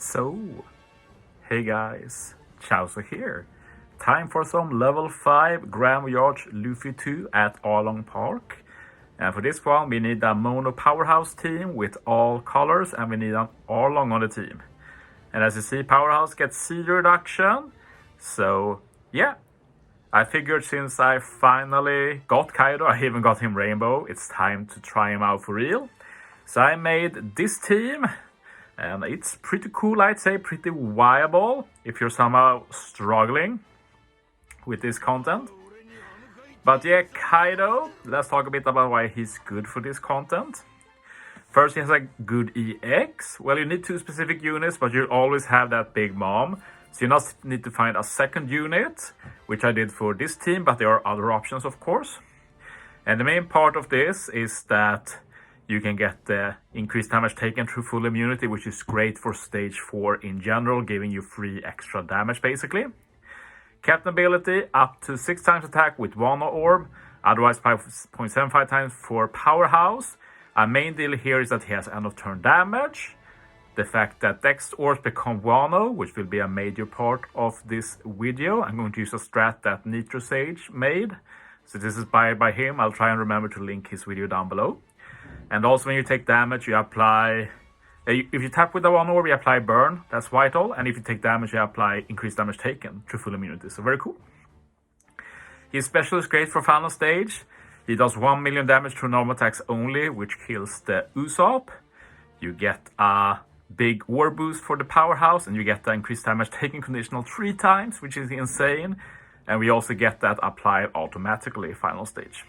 So, hey guys, Chauzu here. Time for some level 5 Grand Voyage Luffy 2 at ARLONG Park. And for this one we need a mono powerhouse team with all colors, and we need an ARLONG on the team. And as you see, powerhouse gets seed reduction. So yeah, I figured since I finally got Kaido, I even got him rainbow, it's time to try him out for real. So I made this team. And it's pretty cool, I'd say, pretty viable if you're somehow struggling with this content. But yeah, Kaido, let's talk a bit about why he's good for this content. First, he has a good EX. Well, you need 2 specific units, but you always have that big mom. So you not need to find a second unit, which I did for this team, but there are other options, of course. And the main part of this is that you can get the increased damage taken through full immunity, which is great for stage 4 in general, giving you free extra damage basically. Captain ability, up to 6 times attack with Wano orb, otherwise 5.75 times for powerhouse. Our main deal here is that he has end of turn damage. The fact that Dex orbs become Wano, which will be a major part of this video. I'm going to use a strat that Nitro Sage made. So this is by him. I'll try and remember to link his video down below. And also when you take damage, you apply... if you tap with the one orb, you apply burn. That's vital. And if you take damage, you apply increased damage taken through full immunity. So very cool. His special is great for final stage. He does 1 million damage through normal attacks only, which kills the Usopp. You get a big war boost for the powerhouse, and you get the increased damage taken conditional 3 times, which is insane. And we also get that applied automatically final stage.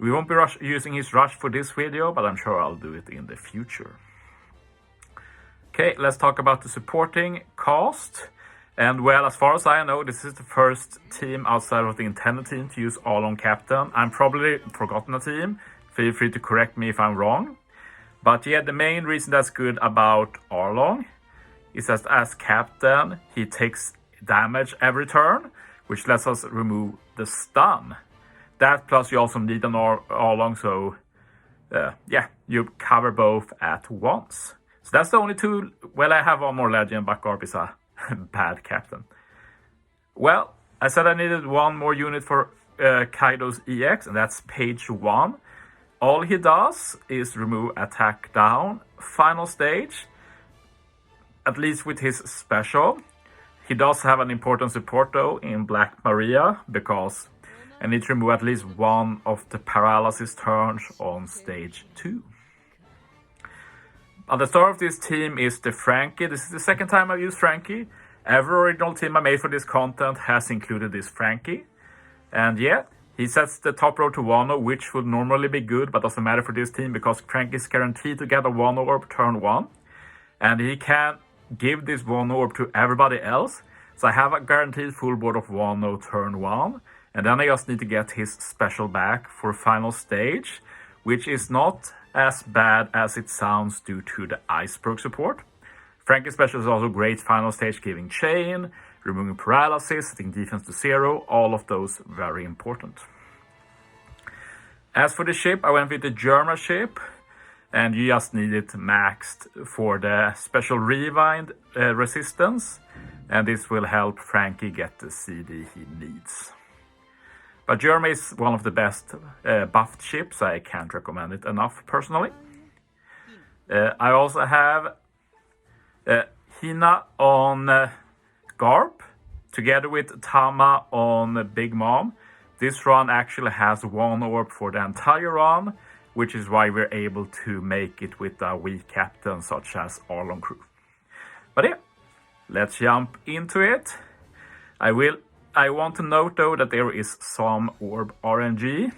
We won't be using his rush for this video, but I'm sure I'll do it in the future. Okay, let's talk about the supporting cast. And well, as far as I know, this is the first team outside of the intended team to use ARLONG captain. I'm probably forgotten a team. Feel free to correct me if I'm wrong. But yeah, the main reason that's good about ARLONG is that as captain, he takes damage every turn, which lets us remove the stun. That plus you also need an ARLONG, so yeah, you cover both at once. So that's the only 2. Well, I have one more legend, but Garp is a bad captain. Well, I said I needed 1 more unit for Kaido's EX, and that's page 1. All he does is remove attack down, final stage, at least with his special. He does have an important support though in Black Maria, because I need to remove at least 1 of the paralysis turns on stage 2. At the start of this team is the Frankie. This is the second time I've used Frankie. Every original team I made for this content has included this Frankie. And yeah, he sets the top row to Wano, which would normally be good, but doesn't matter for this team because Frankie is guaranteed to get a Wano orb turn 1. And he can give this Wano orb to everybody else. So I have a guaranteed full board of Wano turn 1. And then I just need to get his special back for final stage, which is not as bad as it sounds due to the iceberg support. Frankie's special is also great final stage, giving chain, removing paralysis, setting defense to 0, all of those very important. As for the ship, I went with the German ship, and you just need it maxed for the special rewind resistance, and this will help Frankie get the CD he needs. But German is one of the best buffed ships. I can't recommend it enough personally. I also have Hina on Garp, together with Tama on Big Mom. This run actually has 1 orb for the entire run, which is why we're able to make it with a weak captain such as ARLONG crew. But yeah, let's jump into it. I want to note though that there is some orb RNG.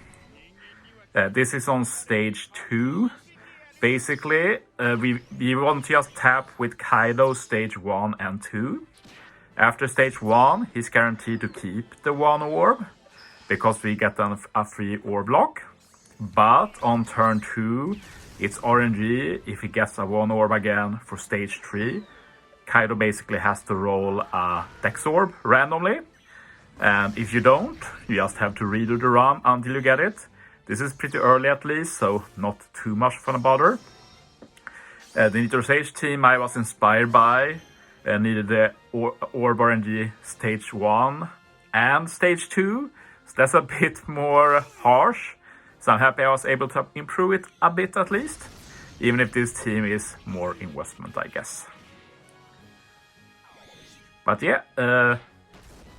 This is on stage 2. Basically, we want to just tap with Kaido stage 1 and 2. After stage 1, he's guaranteed to keep the 1 orb, because we get a free orb lock. But on turn 2, it's RNG. If he gets a 1 orb again for stage 3, Kaido basically has to roll a Dex orb randomly. And if you don't, you just have to redo the run until you get it. This is pretty early at least, so not too much fun a bother. The Nitro Sage team I was inspired by needed the Orb RNG stage 1 and stage 2. So that's a bit more harsh. So I'm happy I was able to improve it a bit at least. Even if this team is more investment, I guess. But yeah,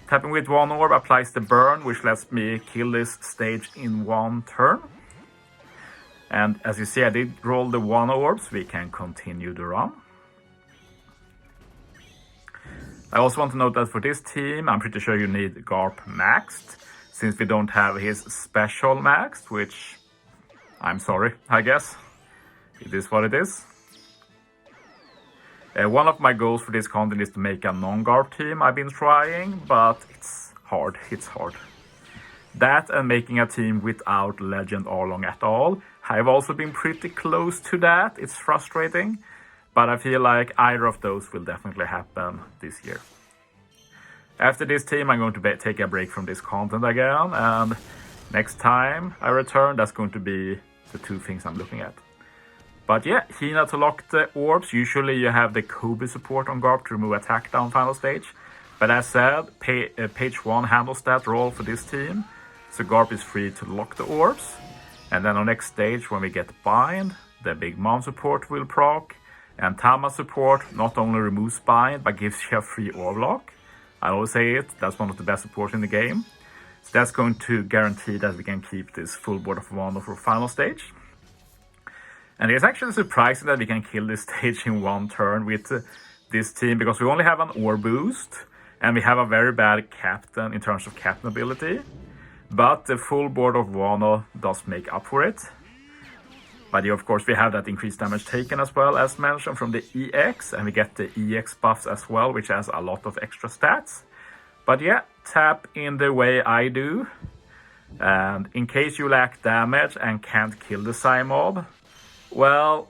tapping with one orb applies the burn, which lets me kill this stage in one turn. And as you see, I did roll the one orbs. We can continue the run. I also want to note that for this team, I'm pretty sure you need Garp maxed, since we don't have his special maxed, which I'm sorry, I guess. It is what it is. One of my goals for this content is to make a non-Garp team. I've been trying, but it's hard. That and making a team without Legend ARLONG at all. I've also been pretty close to that. It's frustrating, but I feel like either of those will definitely happen this year. After this team, I'm going to take a break from this content again, and next time I return, that's going to be the two things I'm looking at. But yeah, Hina to lock the orbs. Usually you have the Kobe support on Garp to remove attack down final stage. But as said, page 1 handles that role for this team. So Garp is free to lock the orbs. And then on next stage, when we get bind, the Big Mom support will proc. And Tama support not only removes bind, but gives you a free orb lock. I always say it, that's one of the best supports in the game. So that's going to guarantee that we can keep this full board of Wano for final stage. And it's actually surprising that we can kill this stage in one turn with this team, because we only have an orb boost and we have a very bad captain in terms of captain ability. But the full board of Wano does make up for it. But yeah, of course, we have that increased damage taken as well, as mentioned, from the EX. And we get the EX buffs as well, which has a lot of extra stats. But yeah, tap in the way I do. And in case you lack damage and can't kill the Psy mob, well,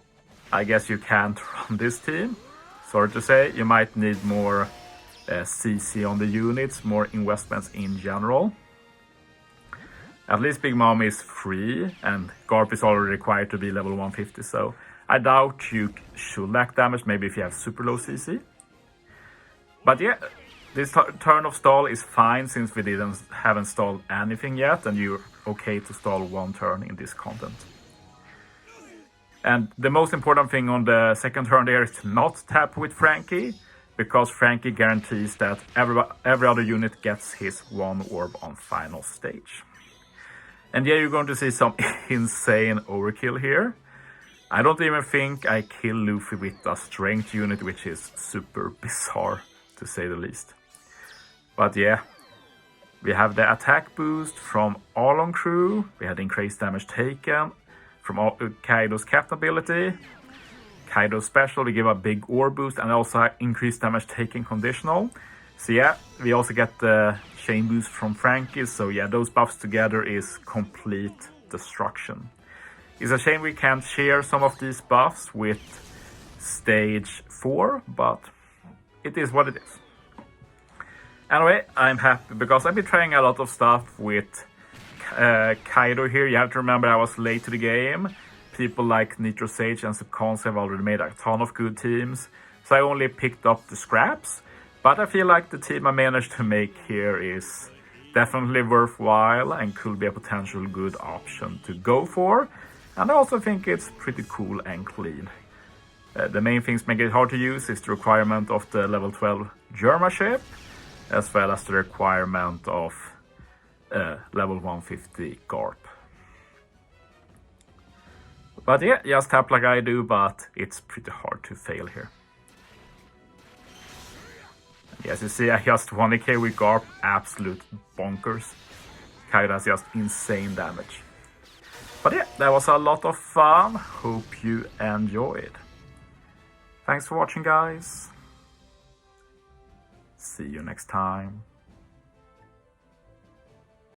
I guess you can't run this team. Sorry to say, you might need more CC on the units, more investments in general. At least Big Mom is free, and Garp is already required to be level 150, so I doubt you should lack damage, maybe if you have super low CC. But yeah, this turn of stall is fine, since we haven't stalled anything yet, and you're okay to stall one turn in this content. And the most important thing on the second turn there is to not tap with Frankie, because Frankie guarantees that every other unit gets his one orb on final stage. And yeah, you're going to see some insane overkill here. I don't even think I kill Luffy with a strength unit, which is super bizarre, to say the least. But yeah, we have the attack boost from ARLONG crew. We had increased damage taken from Kaido's captain ability. Kaido's special, we give a big orb boost and also increased damage taken conditional. So yeah, we also get the chain boost from Frankie. So yeah, those buffs together is complete destruction. It's a shame we can't share some of these buffs with stage 4, but it is what it is. Anyway, I'm happy because I've been trying a lot of stuff with Kaido here. You have to remember I was late to the game. People like Nitro Sage and Subcons have already made a ton of good teams. So I only picked up the scraps. But I feel like the team I managed to make here is definitely worthwhile and could be a potential good option to go for. And I also think it's pretty cool and clean. The main things make it hard to use is the requirement of the level 12 Germa ship, as well as the requirement of level 150 Garp. But yeah, just tap like I do, but it's pretty hard to fail here. As you see, I just 1k with Garp, absolute bonkers. Kaido has just insane damage. But yeah, that was a lot of fun. Hope you enjoyed. Thanks for watching, guys. See you next time.